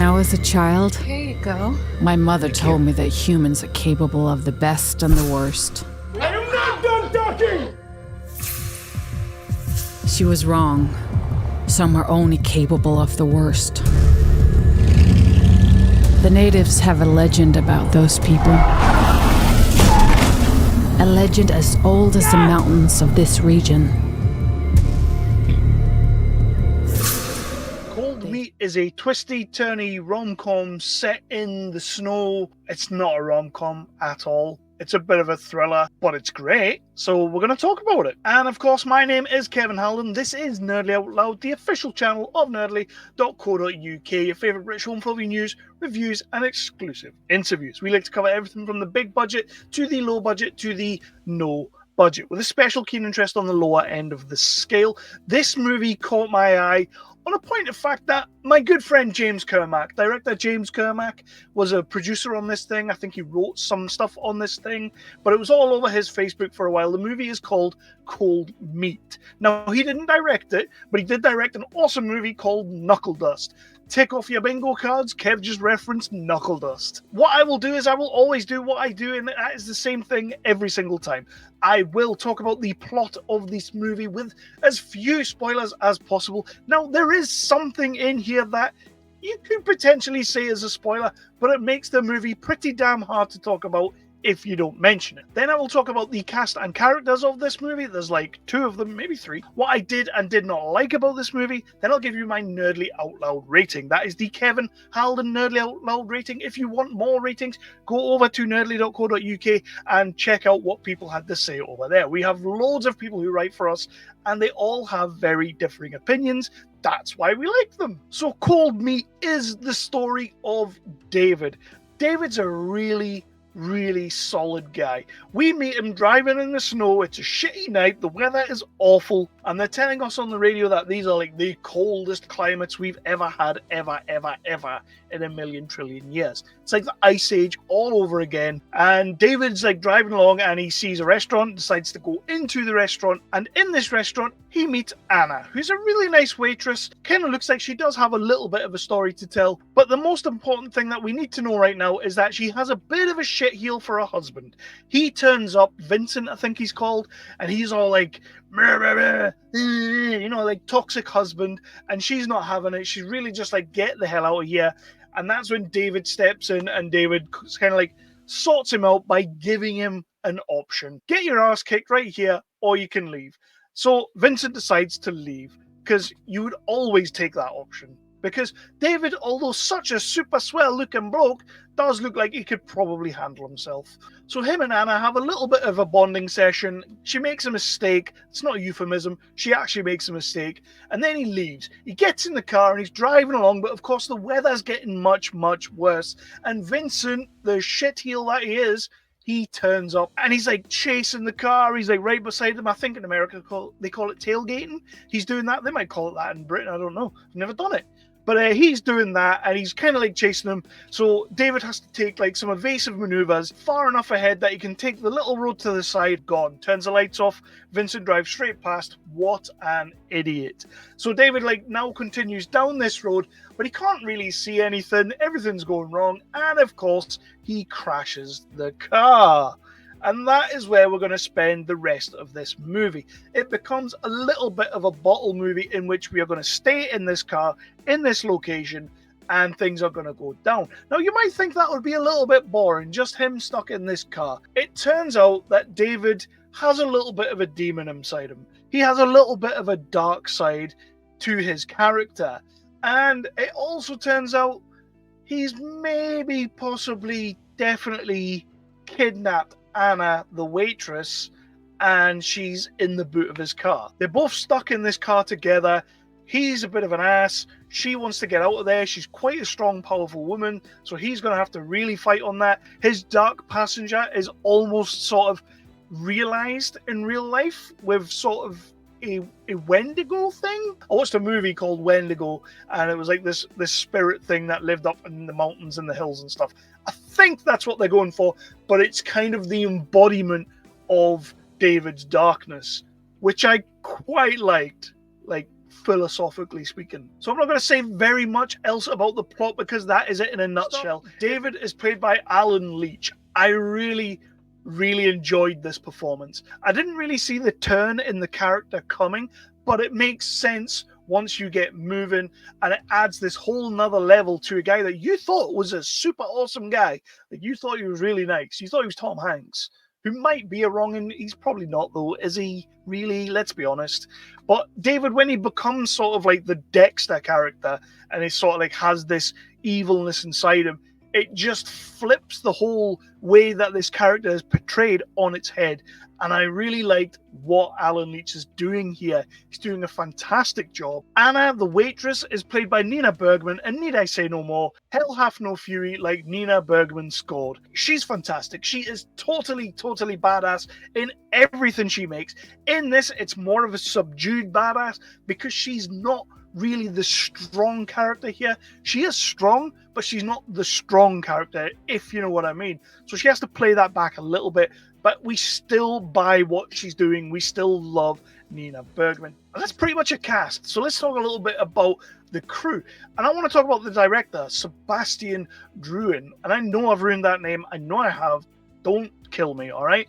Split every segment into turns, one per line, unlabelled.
Now, as a child,
Here you go.
my mother told me that humans are capable of the best and the worst.
I am not done talking!
She was wrong. Some are only capable of the worst. The natives have a legend about those people. A legend as old as the mountains of this region.
Cold Meat is a twisty-turny rom-com set in the snow. It's not a rom-com at all. It's a bit of a thriller, but it's great, so we're going to talk about it. And of course, my name is Kevin Halden. This is Nerdly Out Loud, the official channel of nerdly.co.uk, your favourite British home film news, reviews, and exclusive interviews. We like to cover everything from the big budget to the low budget to the no budget, with a special keen interest on the lower end of the scale. This movie caught my eye on a point of fact that my good friend James Kermack, director James Kermack, was a producer on this thing. I think he wrote some stuff on this thing, but it was all over his Facebook for a while. The movie is called Cold Meat. Now, he didn't direct it, but he did direct an awesome movie called Knuckle Dust. Tick off your bingo cards. Kev just referenced Knuckle Dust. What I will do is I will always do what I do, and that is the same thing every single time. I will talk about the plot of this movie with as few spoilers as possible. Now, there is something in here that you could potentially say is a spoiler, but it makes the movie pretty damn hard to talk about if you don't mention it. Then I will talk about the cast and characters of this movie. There's like 2 of them, maybe 3. What I did and did not like about this movie. Then I'll give you my Nerdly Out Loud rating. That is the Kevin Halden Nerdly Out Loud rating. If you want more ratings, go over to nerdly.co.uk and check out what people had to say over there. We have loads of people who write for us, and they all have very differing opinions. That's why we like them. So Cold Meat is the story of David. David's a really solid guy. We meet him driving in the snow. It's a shitty night. The weather is awful. And they're telling us on the radio that these are like the coldest climates we've ever had, ever in a million trillion years. It's like the Ice Age all over again. And David's like driving along and he sees a restaurant, decides to go into the restaurant. And in this restaurant, he meets Anna, who's a really nice waitress. Kind of looks like she does have a little bit of a story to tell. But the most important thing that we need to know right now is that she has a bit of a shitheel for her husband. He turns up, Vincent, I think he's called, and he's all like, you know, like toxic husband, and she's not having it. She's really just like, get the hell out of here. And that's when David steps in, and David kind of like sorts him out by giving him an option. Get your ass kicked right here, or you can leave. So Vincent decides to leave, because you would always take that option. Because David, although such a super swell looking bloke, does look like he could probably handle himself. So him and Anna have a little bit of a bonding session. She makes a mistake. It's not a euphemism. She actually makes a mistake. And then he leaves. He gets in the car and he's driving along, but of course the weather's getting much worse. And Vincent, the shitheel that he is, he turns up and he's like chasing the car. He's like right beside him. I think in America they call it tailgating. He's doing that. They might call it that in Britain. I don't know. I've never done it. But he's doing that, and he's kind of like chasing him. So David has to take like some evasive maneuvers far enough ahead that he can take the little road to the side. Gone. Turns the lights off. Vincent drives straight past. What an idiot. So David like now continues down this road, but he can't really see anything. Everything's going wrong. And of course, he crashes the car. And that is where we're going to spend the rest of this movie. It becomes a little bit of a bottle movie in which we are going to stay in this car, in this location, and things are going to go down. Now, you might think that would be a little bit boring, just him stuck in this car. It turns out that David has a little bit of a demon inside him. He has a little bit of a dark side to his character. And it also turns out he's maybe, possibly, definitely kidnapped Anna, the waitress, and she's in the boot of his car. They're both stuck in this car together. He's a bit of an ass. She wants to get out of there. She's quite a strong, powerful woman, so he's going to have to really fight on that. His dark passenger is almost sort of realized in real life with sort of a Wendigo thing. I watched a movie called Wendigo, and it was like this spirit thing that lived up in the mountains and the hills and stuff. I think that's what they're going for, but it's kind of the embodiment of David's darkness, which I quite liked. Like, philosophically speaking. So I'm not going to say very much else about the plot because that is it in a nutshell. David is played by Alan Leech. I really enjoyed this performance. I didn't really see the turn in the character coming, but it makes sense once you get moving, and it adds this whole nother level to a guy that you thought was a super awesome guy. Like, you thought he was really nice. You thought he was Tom Hanks, who might be a wrong, and he's probably not, though. Is he really? Let's be honest. But David, when he becomes sort of like the Dexter character, and he sort of like has this evilness inside him, it just flips the whole way that this character is portrayed on its head. And I really liked what Alan Leech is doing here. He's doing a fantastic job. Anna, the waitress, is played by Nina Bergman, and need I say no more, hell hath no fury like Nina Bergman scored. She's fantastic. She is totally badass in everything she makes. In this, it's more of a subdued badass because she's not really the strong character here. She is strong, but she's not the strong character, if you know what I mean. So she has to play that back a little bit, but we still buy what she's doing. We still love Nina Bergman. And that's pretty much a cast. So let's talk a little bit about the crew. And I want to talk about the director, Sébastien Drouin. And I know I've ruined that name. I know I have. Don't kill me, all right?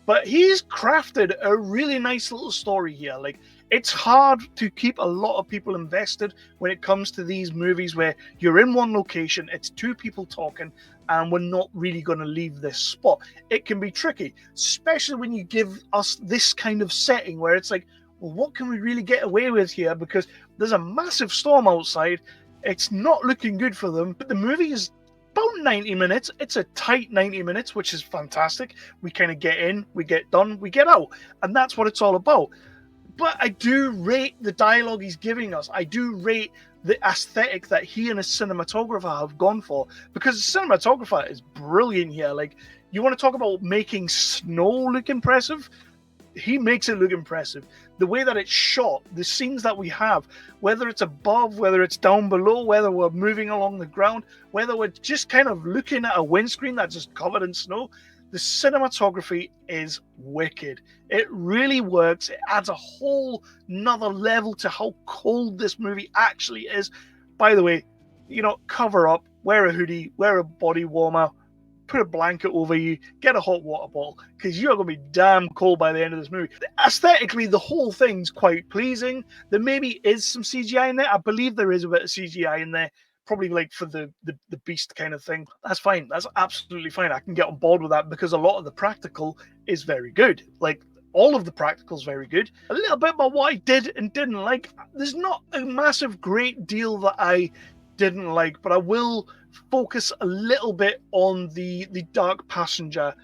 But he's crafted a really nice little story here. Like, it's hard to keep a lot of people invested when it comes to these movies where you're in one location, it's two people talking, and we're not really going to leave this spot. It can be tricky, especially when you give us this kind of setting where it's like, well, what can we really get away with here? Because there's a massive storm outside. It's not looking good for them. But the movie is about 90 minutes. It's a tight 90 minutes, which is fantastic. We kind of get in, we get done, we get out. And that's what it's all about. But I do rate the dialogue he's giving us. I do rate the aesthetic that he and his cinematographer have gone for, because the cinematographer is brilliant here. Like, you want to talk about making snow look impressive? He makes it look impressive. The way that it's shot, the scenes that we have, whether it's above, whether it's down below, whether we're moving along the ground, whether we're just kind of looking at a windscreen that's just covered in snow, the cinematography is wicked. It really works. It adds a whole nother level to how cold this movie actually is. By the way, you know, cover up, wear a hoodie, wear a body warmer, put a blanket over you, get a hot water bottle, because you're going to be damn cold by the end of this movie. Aesthetically, the whole thing's quite pleasing. There maybe is some CGI in there. I believe there is a bit of CGI in there, probably like for the beast kind of thing. That's fine. That's absolutely fine. I can get on board with that because a lot of the practical is very good. Like, all of the practical's very good. A little bit about what I did and didn't like. There's not a massive great deal that I didn't like, but I will focus a little bit on the dark passenger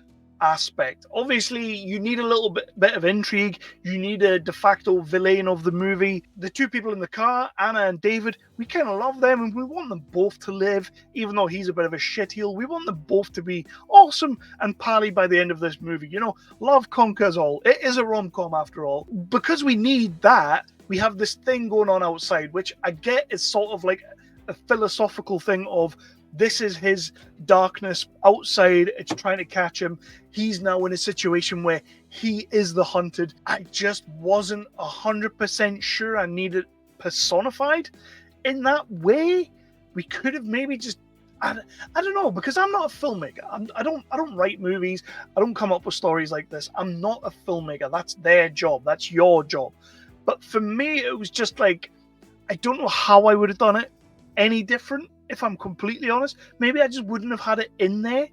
aspect. Obviously, you need a little bit of intrigue. You need a de facto villain of the movie. The two people in the car, Anna and David, we kind of love them, and we want them both to live, even though he's a bit of a shitheel. We want them both to be awesome and pally by the end of this movie. You know, love conquers all. It is a rom-com after all. Because we need that, we have this thing going on outside, which I get is sort of like a philosophical thing of, this is his darkness outside. It's trying to catch him. He's now in a situation where he is the hunted. I just wasn't 100% sure I needed personified in that way. We could have maybe just, I don't know, because I'm not a filmmaker. I don't write movies. I don't come up with stories like this. I'm not a filmmaker. That's their job. That's your job. But for me, it was just like, I don't know how I would have done it any different. If I'm completely honest, maybe I just wouldn't have had it in there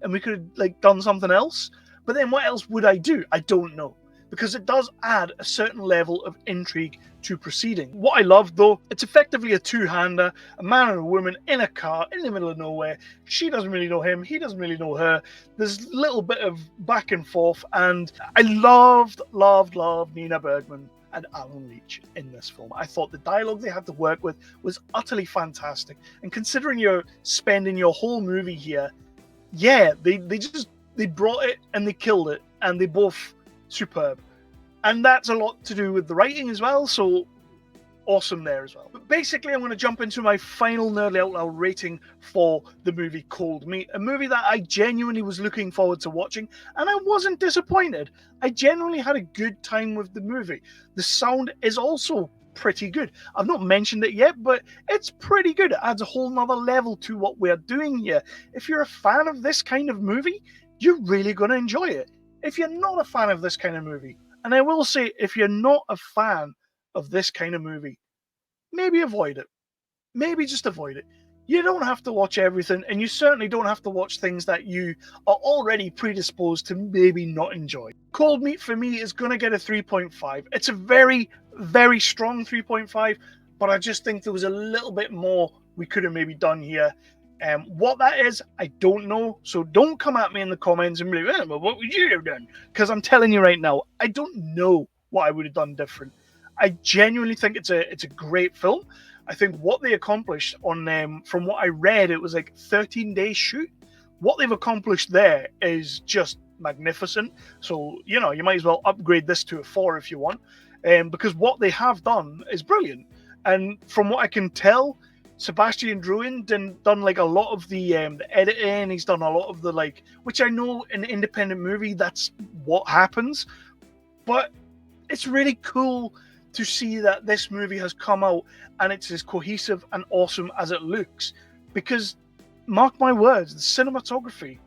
and we could have like done something else. But then what else would I do? I don't know, because it does add a certain level of intrigue to proceeding. What I love, though, it's effectively a two-hander, a man and a woman in a car in the middle of nowhere. She doesn't really know him. He doesn't really know her. There's a little bit of back and forth, and I loved Nina Bergman and Alan Leech in this film. I thought the dialogue they had to work with was utterly fantastic. And considering you're spending your whole movie here, yeah, they brought it and they killed it, and they both superb. And that's a lot to do with the writing as well, so awesome there as well. But basically, I'm going to jump into my final Nerdly Out Loud rating for the movie Cold Meat, a movie that I genuinely was looking forward to watching, and I wasn't disappointed. I genuinely had a good time with the movie. The sound is also pretty good. I've not mentioned it yet, but it's pretty good. It adds a whole nother level to what we're doing here. If you're a fan of this kind of movie, you're really going to enjoy it. If you're not a fan of this kind of movie, and I will say, if you're not a fan of this kind of movie, maybe avoid it. Maybe just avoid it. You don't have to watch everything, and you certainly don't have to watch things that you are already predisposed to maybe not enjoy. Cold Meat for me is going to get a 3.5. It's a very, very strong 3.5, but I just think there was a little bit more we could have maybe done here. What that is, I don't know, so don't come at me in the comments and be like, well, what would you have done? Because I'm telling you right now, I don't know what I would have done different. I genuinely think it's a great film. I think what they accomplished on, from what I read, it was like 13-day shoot. What they've accomplished there is just magnificent. So, you know, you might as well upgrade this to a 4 if you want, because what they have done is brilliant. And from what I can tell, Sébastien Drouin done like a lot of the editing. He's done a lot of the, like, which I know in an independent movie, that's what happens. But it's really cool to see that this movie has come out and it's as cohesive and awesome as it looks. Because, mark my words, the cinematography,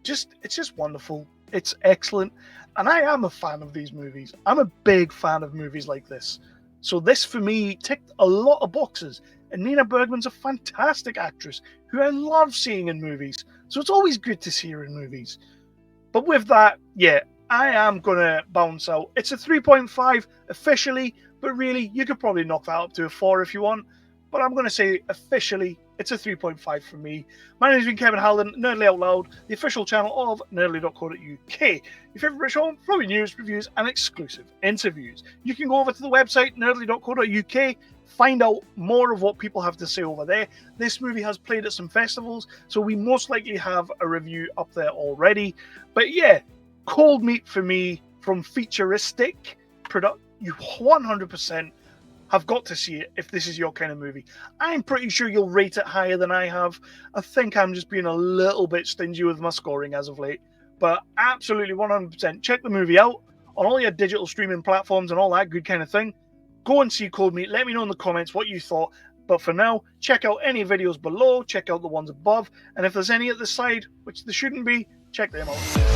it's just wonderful. It's excellent. And I am a fan of these movies. I'm a big fan of movies like this. So this, for me, ticked a lot of boxes. And Nina Bergman's a fantastic actress who I love seeing in movies. So it's always good to see her in movies. But with that, yeah, I am going to bounce out. It's a 3.5 officially, but really, you could probably knock that up to a 4 if you want. But I'm going to say officially, it's a 3.5 for me. My name's been Kevin Halden, Nerdly Out Loud, the official channel of nerdly.co.uk. Your favourite show, flowy news, reviews, and exclusive interviews. You can go over to the website, nerdly.co.uk, find out more of what people have to say over there. This movie has played at some festivals, so we most likely have a review up there already. But yeah, Cold Meat for me, from Futuristic product, you 100% have got to see it if this is your kind of movie. I'm pretty sure you'll rate it higher than I have. I think I'm just being a little bit stingy with my scoring as of late. But absolutely 100%. Check the movie out on all your digital streaming platforms and all that good kind of thing. Go and see Cold Meat. Let me know in the comments what you thought. But for now, check out any videos below. Check out the ones above. And if there's any at the side, which there shouldn't be, check them out.